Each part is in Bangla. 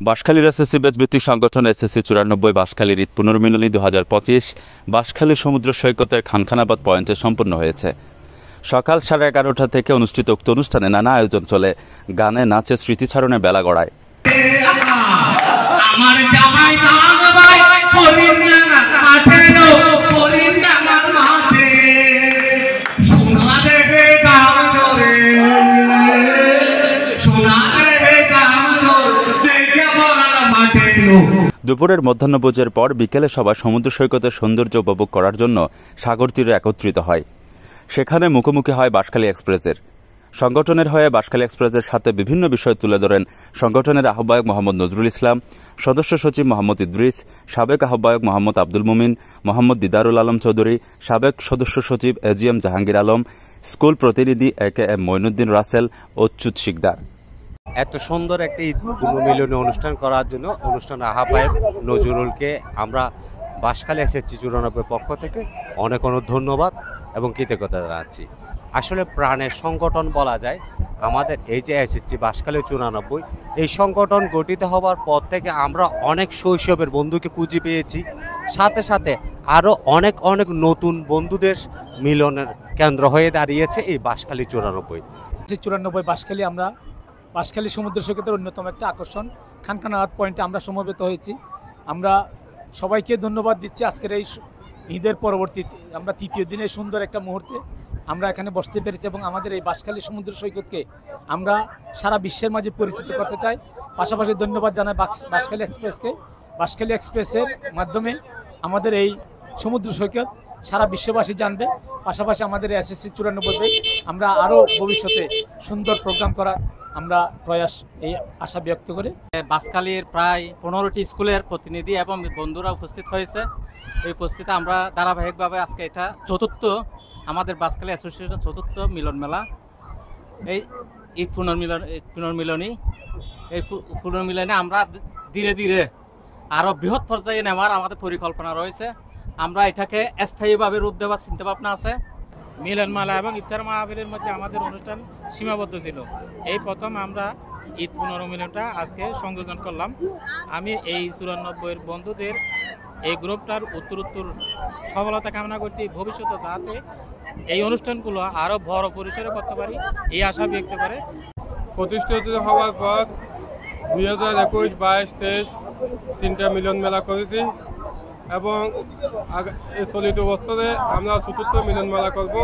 বাঁশখালীর এসএসসি ব্যাচ ভিত্তিক সংগঠন এসএসসি 94 বাঁশখালীর ঈদ পুনর্মিলনী 2025 বাঁশখালী সমুদ্র সৈকতের খানখানাবাদ পয়েন্টে সম্পন্ন হয়েছে। সকাল 11:30টা থেকে অনুষ্ঠিত উক্ত অনুষ্ঠানে নানা আয়োজন চলে। গানে নাচে স্মৃতিচারণে বেলা গড়ায়। দুপুরের মধ্যাহ্নভোজের পর বিকেলে সবাই সমুদ্র সৈকতের সৌন্দর্য উপভোগ করার জন্য সাগর তীরে একত্রিত হয়। সেখানে মুখোমুখি হয় বাঁশখালী এক্সপ্রেসের। সংগঠনের হয়ে বাঁশখালী এক্সপ্রেসের সাথে বিভিন্ন বিষয় তুলে ধরেন সংগঠনের আহ্বায়ক মোহাম্মদ নজরুল ইসলাম, সদস্য সচিব মোহাম্মদ ইদ্রিস, সাবেক আহ্বায়ক মোহাম্মদ আব্দুল মুমিন, মোহাম্মদ দিদারুল আলম চৌধুরী, সাবেক সদস্য সচিব এজিএম জাহাঙ্গীর আলম, স্কুল প্রতিনিধি একেএম মঈনুদ্দিন রাসেল ও চ্যুত শিকদার। এত সুন্দর একটা ঈদ পুনর্মিলনী অনুষ্ঠান করার জন্য অনুষ্ঠানের আহ্বায়ক নজরুলকে আমরা বাঁশখালী এসএসসি 94 পক্ষ থেকে অনেক অনেক ধন্যবাদ এবং কৃতজ্ঞতা জানাচ্ছি। আসলে প্রাণের সংগঠন বলা যায় আমাদের এই যে এসএসসি বাঁশখালী 94, এই সংগঠন গঠিত হওয়ার পর থেকে আমরা অনেক শৈশবের বন্ধুকে খুঁজে পেয়েছি, সাথে সাথে আরও অনেক অনেক নতুন বন্ধুদের মিলনের কেন্দ্র হয়ে দাঁড়িয়েছে এই বাঁশখালী 94। বাঁশখালী আমরা বাঁশখালী সমুদ্র সৈকতের অন্যতম একটা আকর্ষণ খানখানাবাদ পয়েন্টে আমরা সমবেত হয়েছি। আমরা সবাইকে ধন্যবাদ দিচ্ছি। আজকের এই ঈদের পরবর্তীতে আমরা তৃতীয় দিনে সুন্দর একটা মুহূর্তে আমরা এখানে বসতে পেরেছি এবং আমাদের এই বাঁশখালী সমুদ্র সৈকতকে আমরা সারা বিশ্বের মাঝে পরিচিত করতে চাই। পাশাপাশি ধন্যবাদ জানাই বাঁশখালী এক্সপ্রেসকে। বাঁশখালী এক্সপ্রেসের মাধ্যমে আমাদের এই সমুদ্র সৈকত সারা বিশ্ববাসী জানবে। পাশাপাশি আমাদের এসএসসি 94 ব্যাচ আমরা আরও ভবিষ্যতে সুন্দর প্রোগ্রাম করার আমরা প্রয়াস এই আশা ব্যক্ত করি। বাঁশখালীর প্রায় 15টি স্কুলের প্রতিনিধি এবং বন্ধুরা উপস্থিত হয়েছে। এই উপস্থিতিতে আমরা ধারাবাহিকভাবে আজকে এটা চতুর্থ আমাদের বাঁশখালী অ্যাসোসিয়েশন চতুর্থ মিলন মেলা, এই ঈদ পুনর্মিলনী এই পুনর্মিলনে আমরা ধীরে ধীরে আরও বৃহৎ পর্যায়ে নেওয়ার আমাদের পরিকল্পনা রয়েছে। আমরা এটাকে স্থায়ীভাবে রূপ দেওয়ার চিন্তাভাবনা আছে। মিলনমেলা এবং ইফতার মাহফিলের মধ্যে আমাদের অনুষ্ঠান সীমাবদ্ধ ছিল। এই প্রথম আমরা ঈদ পুনর্মিলনটা আজকে সংযোজন করলাম। আমি এই 94 বন্ধুদের এই গ্রুপটার উত্তরোত্তর সফলতা কামনা করছি। ভবিষ্যতে যাতে এই অনুষ্ঠানগুলো আরও বড় পরিসরে করতে পারি এই আশা ব্যক্ত করে। প্রতিষ্ঠিত হওয়ার পর 2021, 22, 23 তিনটা মিলন মেলা করেছি এবং চলিত বছরে আমরা চতুর্থ মিলন মেলা করব।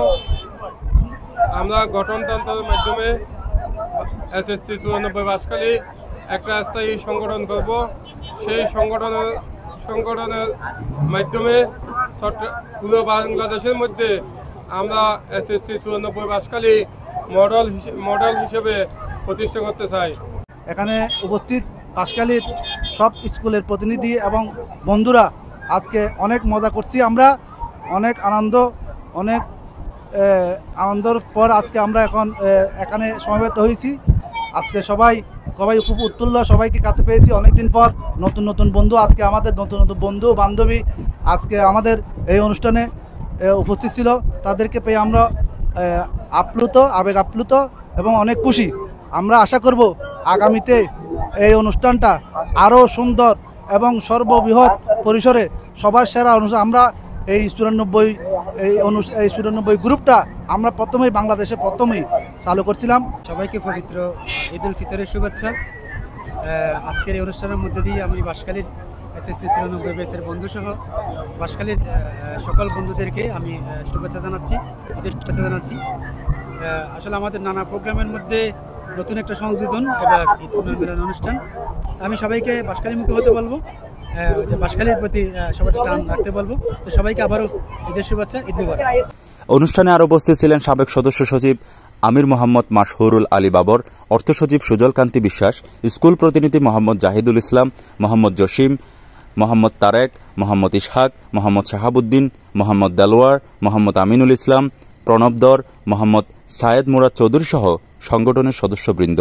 আমরা গঠনতন্ত্রের মাধ্যমে এসএসসি 94 বাঁশখালী একটা স্থায়ী সংগঠন করব। সেই সংগঠনের মাধ্যমে পুরো বাংলাদেশের মধ্যে আমরা এসএসসি 94 বাঁশখালী মডেল হিসেবে প্রতিষ্ঠা করতে চাই। এখানে উপস্থিত বাঁশখালীর সব স্কুলের প্রতিনিধি এবং বন্ধুরা আজকে অনেক মজা করছি। আমরা অনেক আনন্দর পর আজকে আমরা এখানে সমবেত হয়েছি। আজকে সবাই খুব উৎফুল্ল, সবাইকে কাছে পেয়েছি অনেকদিন পর। নতুন বন্ধু আজকে আমাদের নতুন বন্ধু বান্ধবী আজকে আমাদের এই অনুষ্ঠানে উপস্থিত ছিল। তাদেরকে পেয়ে আমরা আবেগ আপ্লুত এবং অনেক খুশি। আমরা আশা করব আগামীতে এই অনুষ্ঠানটা আরও সুন্দর এবং সর্ববৃহৎ পরিসরে সবার সেরা অনুষ্ঠান আমরা এই 94 গ্রুপটা আমরা বাংলাদেশে প্রথমেই চালু করছিলাম। সবাইকে পবিত্র ঈদ উল ফিতরের শুভেচ্ছা। আজকের এই অনুষ্ঠানের মধ্যে দিয়ে আমি বাঁশখালীর এসএসসি 94 ব্যাচের বন্ধুসহ বাঁশখালীর সকল বন্ধুদেরকে আমি শুভেচ্ছা জানাচ্ছি, ঈদের শুভেচ্ছা জানাচ্ছি। আসলে আমাদের নানা প্রোগ্রামের মধ্যে নতুন একটা সংযোজন এবার ঈদ পুনর্মিলন অনুষ্ঠান। আমি সবাইকে বাঁশখালীমুখী হতে বলবো, যে বাঁশখালীর প্রতি সবাই টান রাখতে বলবো। তো সবাইকে আবারও ঈদের শুভেচ্ছা, ঈদ মুবারক। অনুষ্ঠানে আরও উপস্থিত ছিলেন সাবেক সদস্য সচিব আমির মোহাম্মদ মাশহুরুল আলী বাবর, অর্থ সচিব সুজল কান্তি বিশ্বাস, স্কুল প্রতিনিধি মোহাম্মদ জাহিদুল ইসলাম, মোহাম্মদ জসিম, মোহাম্মদ তারেক, মোহাম্মদ ইসহাক, মোহাম্মদ শাহাবুদ্দিন, মোহাম্মদ দেলোয়ার, মোহাম্মদ আমিনুল ইসলাম, প্রণব দর, মোহাম্মদ সায়েদ মুরাদ চৌধুরী সহ সংগঠনের সদস্যবৃন্দ।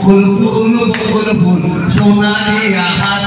বকুল ফুল সোনালি হাত